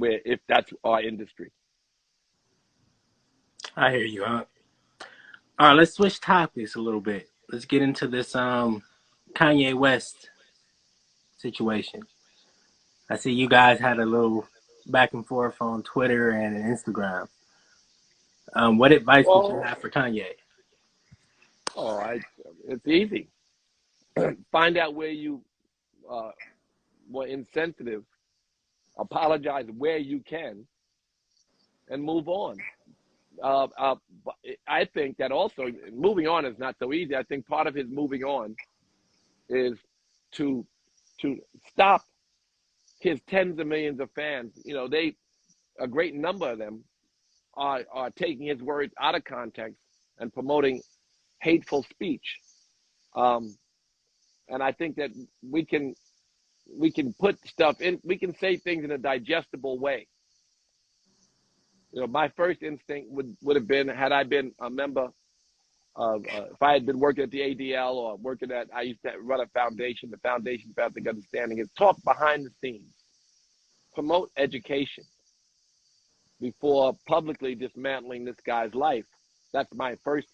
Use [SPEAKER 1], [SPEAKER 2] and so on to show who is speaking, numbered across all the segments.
[SPEAKER 1] where if that's our industry.
[SPEAKER 2] I hear you. All right, let's switch topics a little bit. Let's get into this Kanye West situation. I see you guys had a little back and forth on Twitter and Instagram. What advice would you
[SPEAKER 1] Well,
[SPEAKER 2] have for Kanye?
[SPEAKER 1] oh, it's easy. Find out where you were insensitive. Apologize where you can, and move on. But I think that also moving on is not so easy. I think part of his moving on is to to stop his tens of millions of fans. A great number of them are taking his words out of context and promoting hateful speech. Um, and I think that we can put stuff in. We can say things in a digestible way. My first instinct would have been, had I been a member of, if I had been working at the ADL or working at, I used to run a foundation, the Foundation for Ethnic Understanding, is talk behind the scenes, promote education before publicly dismantling this guy's life. That's my first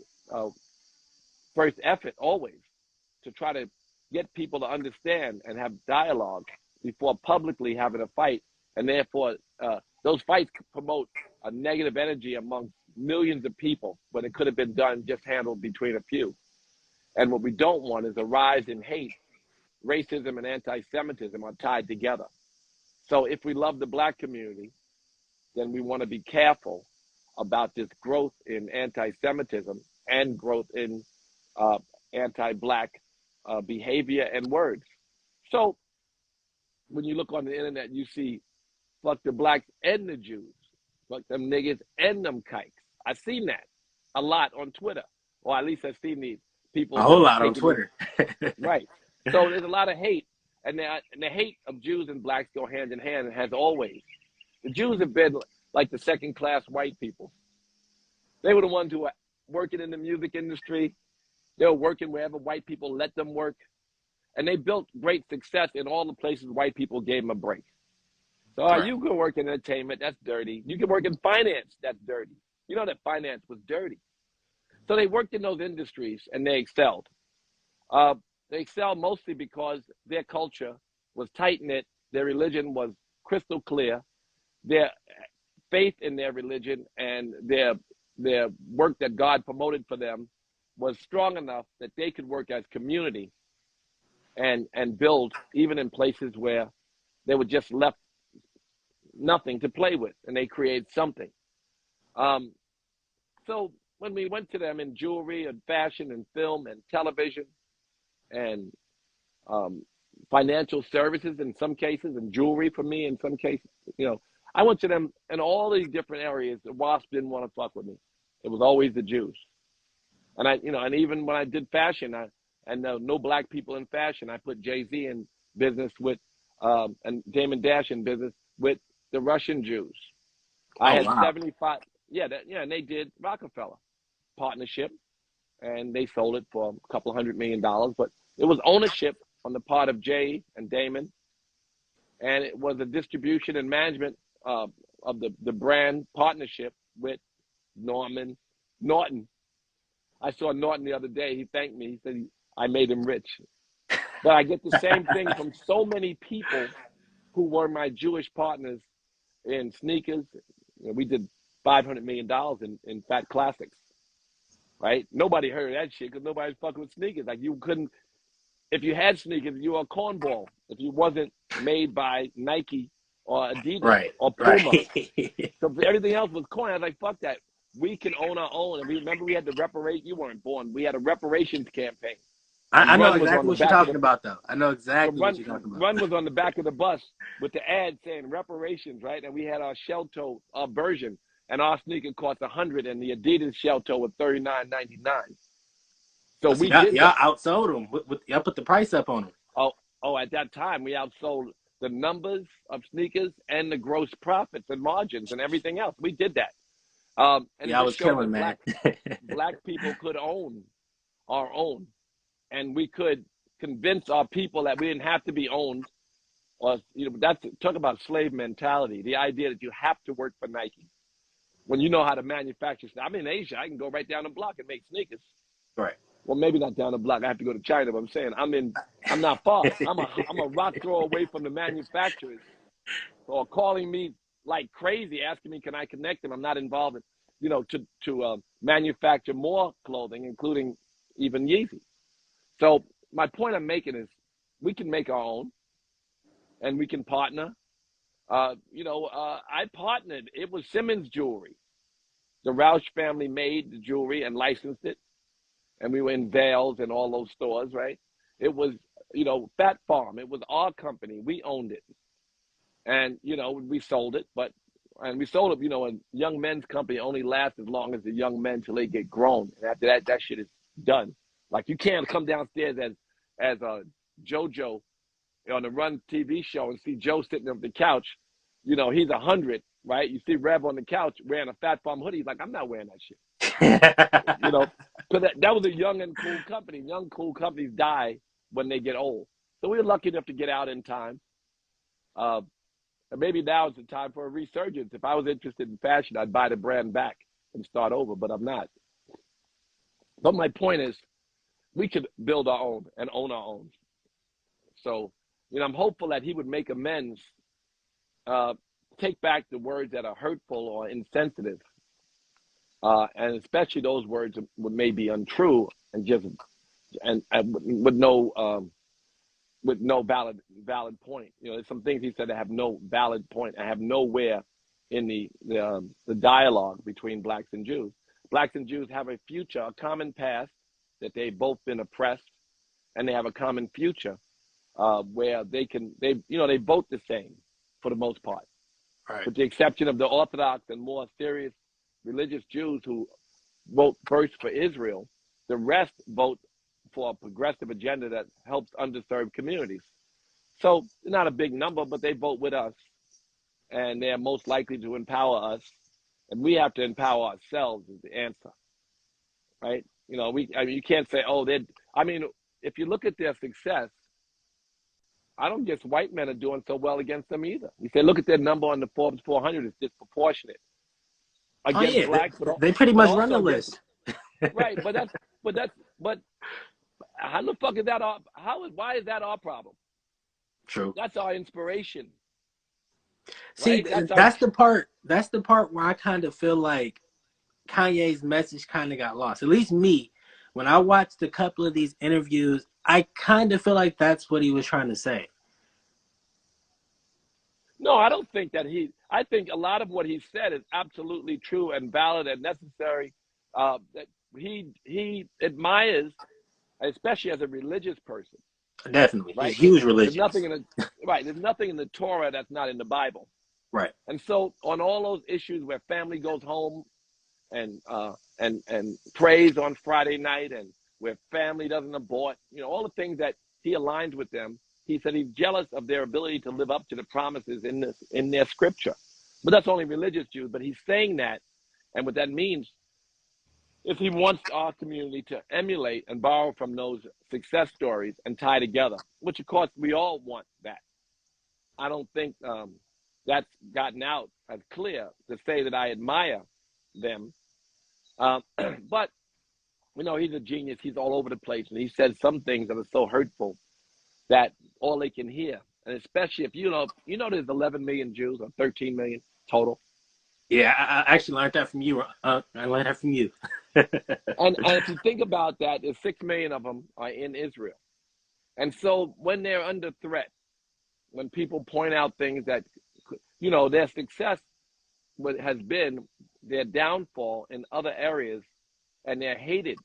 [SPEAKER 1] effort always, to try to get people to understand and have dialogue before publicly having a fight. And therefore, those fights promote a negative energy among millions of people when it could have been done, just handled between a few. And what we don't want is a rise in hate. Racism and anti-Semitism are tied together. So if we love the Black community, then we want to be careful about this growth in anti-Semitism and growth in anti-Black behavior and words. So when you look on the internet, you see fuck the Blacks and the Jews, fuck them niggas and them kikes. I've seen that a lot on Twitter, or at least I've seen these
[SPEAKER 2] A
[SPEAKER 1] people that
[SPEAKER 2] whole
[SPEAKER 1] are
[SPEAKER 2] lot on
[SPEAKER 1] taking
[SPEAKER 2] Twitter.
[SPEAKER 1] it right. So there's a lot of hate, and the hate of Jews and Blacks go hand in hand, and has always. The Jews have been like the second-class white people. They were the ones who were working in the music industry. They were working wherever white people let them work. And they built great success in all the places white people gave them a break. So
[SPEAKER 2] Right.
[SPEAKER 1] you can work in entertainment, that's dirty. You can work in finance, that's dirty. You know that finance was dirty. So they worked in those industries and they excelled. They excelled mostly because their culture was tight-knit, their religion was crystal clear, their faith in their religion and their work that God promoted for them was strong enough that they could work as community and build even in places where they were just left nothing to play with, and they created something. So when we went to them in jewelry and fashion and film and television and financial services in some cases, and jewelry for me in some cases, I went to them in all these different areas. The WASP didn't want to fuck with me. It was always the Jews. And and even when I did fashion, and no Black people in fashion, I put Jay-Z in business with, and Damon Dash in business with the Russian Jews. I
[SPEAKER 2] Oh
[SPEAKER 1] had
[SPEAKER 2] wow.
[SPEAKER 1] 75, and they did Rockefeller partnership, and they sold it for a couple $100 million, but it was ownership on the part of Jay and Damon, and it was a distribution and management of the brand partnership with Norton. I saw Norton the other day. He thanked me. He said I made him rich. But I get the same thing from so many people who were my Jewish partners in sneakers. We did $500 million in Fat Classics, right? Nobody heard of that shit because nobody's fucking with sneakers. Like, you couldn't, if you had sneakers, you were a cornball. If you wasn't made by Nike or Adidas
[SPEAKER 2] Right.
[SPEAKER 1] or Puma.
[SPEAKER 2] Right.
[SPEAKER 1] So everything else was corn. I was like, fuck that. We can own our own. And we had the you weren't born. We had a reparations campaign.
[SPEAKER 2] I
[SPEAKER 1] And
[SPEAKER 2] know
[SPEAKER 1] Run was on
[SPEAKER 2] exactly
[SPEAKER 1] the
[SPEAKER 2] what you're
[SPEAKER 1] back of
[SPEAKER 2] talking
[SPEAKER 1] the
[SPEAKER 2] about, though. I know
[SPEAKER 1] so
[SPEAKER 2] exactly what
[SPEAKER 1] Run
[SPEAKER 2] you're talking about.
[SPEAKER 1] Run was on the back of the bus with the ad saying reparations, right? And we had our shell toe version, and our sneaker cost $100, and the Adidas shell toe was $39.99. So
[SPEAKER 2] Oh, so
[SPEAKER 1] we
[SPEAKER 2] y'all,
[SPEAKER 1] did
[SPEAKER 2] y'all
[SPEAKER 1] that.
[SPEAKER 2] outsold them. Y'all put the price up on them.
[SPEAKER 1] At that time we outsold the numbers of sneakers and the gross profits and margins and everything else. We did that, and it
[SPEAKER 2] Y'all
[SPEAKER 1] just
[SPEAKER 2] was
[SPEAKER 1] showed
[SPEAKER 2] killing,
[SPEAKER 1] that
[SPEAKER 2] man.
[SPEAKER 1] black people could own our own, and we could convince our people that we didn't have to be owned or that's talk about slave mentality. The idea that you have to work for Nike when you know how to manufacture stuff. I'm in Asia. I can go right down the block and make sneakers.
[SPEAKER 2] Right.
[SPEAKER 1] Well, maybe not down the block. I have to go to China, but I'm saying I'm not far. I'm a rock throw away from the manufacturers or calling me like crazy, asking me, can I connect them? I'm not involved in, to manufacture more clothing, including even Yeezy. So my point I'm making is we can make our own and we can partner. I partnered. It was Simmons Jewelry. The Roush family made the jewelry and licensed it. And we were in Vales and all those stores, right? It was, Fat Farm. It was our company. We owned it. And, we sold it. And we sold it, a young men's company only lasts as long as the young men till they get grown. And after that, that shit is done. Like you can't come downstairs as a JoJo on the Run TV show and see Joe sitting on the couch. He's 100, right? You see Rev on the couch wearing a Fat Farm hoodie. He's like, I'm not wearing that shit. Because that was a young and cool company. Young, cool companies die when they get old. So we were lucky enough to get out in time. And maybe now is the time for a resurgence. If I was interested in fashion, I'd buy the brand back and start over, but I'm not. But my point is, we could build our own and own our own. So, I'm hopeful that he would make amends, take back the words that are hurtful or insensitive, and especially those words would may be untrue and with no valid point. There's some things he said that have no valid point. I have nowhere in the dialogue between blacks and Jews. Blacks and Jews have a future, a common past that they've both been oppressed, and they have a common future where they vote the same for the most part,
[SPEAKER 2] Right.
[SPEAKER 1] with the exception of the Orthodox and more serious religious Jews who vote first for Israel. The rest vote for a progressive agenda that helps underserved communities. So not a big number, but they vote with us, and they're most likely to empower us, and we have to empower ourselves is the answer, right? You can't say, if you look at their success, I don't guess white men are doing so well against them either. You say, look at their number on the Forbes 400; it's disproportionate against blacks,
[SPEAKER 2] they pretty
[SPEAKER 1] but
[SPEAKER 2] much run
[SPEAKER 1] also
[SPEAKER 2] the
[SPEAKER 1] against
[SPEAKER 2] list.
[SPEAKER 1] right. But how the fuck is that why is that our problem?
[SPEAKER 2] True.
[SPEAKER 1] That's our inspiration.
[SPEAKER 2] See,
[SPEAKER 1] right?
[SPEAKER 2] that's the part where I kind of feel like Kanye's message kind of got lost. At least me, when I watched a couple of these interviews, I kind of feel like that's what he was trying to say.
[SPEAKER 1] No, I don't think that I think a lot of what he said is absolutely true and valid and necessary. That he admires, especially as a religious person.
[SPEAKER 2] Definitely.
[SPEAKER 1] Right?
[SPEAKER 2] He's huge
[SPEAKER 1] There's
[SPEAKER 2] religious.
[SPEAKER 1] nothing there's nothing in the Torah that's not in the Bible.
[SPEAKER 2] Right.
[SPEAKER 1] And so on all those issues where family goes home and prays on Friday night, and where family doesn't abort, all the things that he aligns with them. He said he's jealous of their ability to live up to the promises in their scripture. But that's only religious Jews. But he's saying that, and what that means is he wants our community to emulate and borrow from those success stories and tie together, which of course we all want that. I don't think that's gotten out as clear to say that I admire them. But, he's a genius. He's all over the place. And he says some things that are so hurtful that all they can hear. And especially if there's 11 million Jews or 13 million total.
[SPEAKER 2] Yeah, I actually learned that from you. I learned that from you.
[SPEAKER 1] and if you think about that, there's 6 million of them are in Israel. And so when they're under threat, when people point out things that, their success has been their downfall in other areas, and they're hated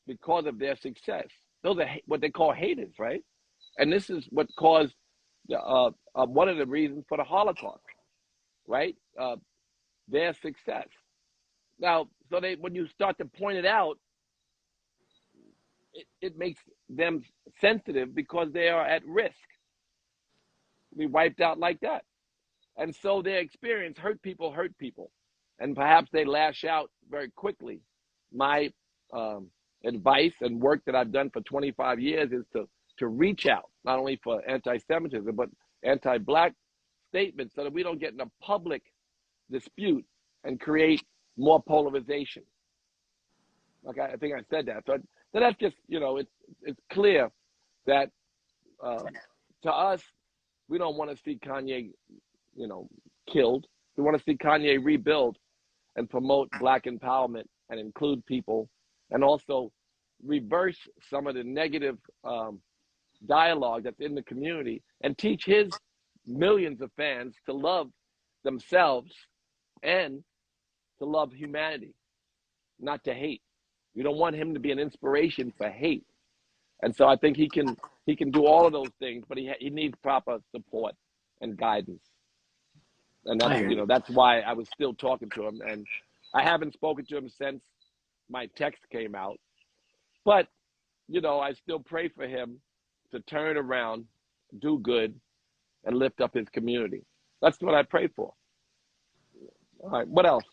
[SPEAKER 1] because of their success. Those are what they call haters, right? And this is what caused one of the reasons for the Holocaust, right? Their success. Now, so when you start to point it out, it makes them sensitive because they are at risk to be wiped out like that. And so their experience hurt people, and perhaps they lash out very quickly. My advice and work that I've done for 25 years is to to reach out, not only for anti-Semitism, but anti-Black statements so that we don't get in a public dispute and create more polarization. Like I think I said that. So that's just, it's clear that to us, we don't want to see Kanye, killed. We want to see Kanye rebuild and promote Black empowerment and include people, and also reverse some of the negative dialogue that's in the community and teach his millions of fans to love themselves and to love humanity, not to hate. We don't want him to be an inspiration for hate. And so I think he can do all of those things, but he needs proper support and guidance. And that's why I was still talking to him, and I haven't spoken to him since my text came out. But I still pray for him to turn around, do good, and lift up his community. That's what I pray for. All right, what else?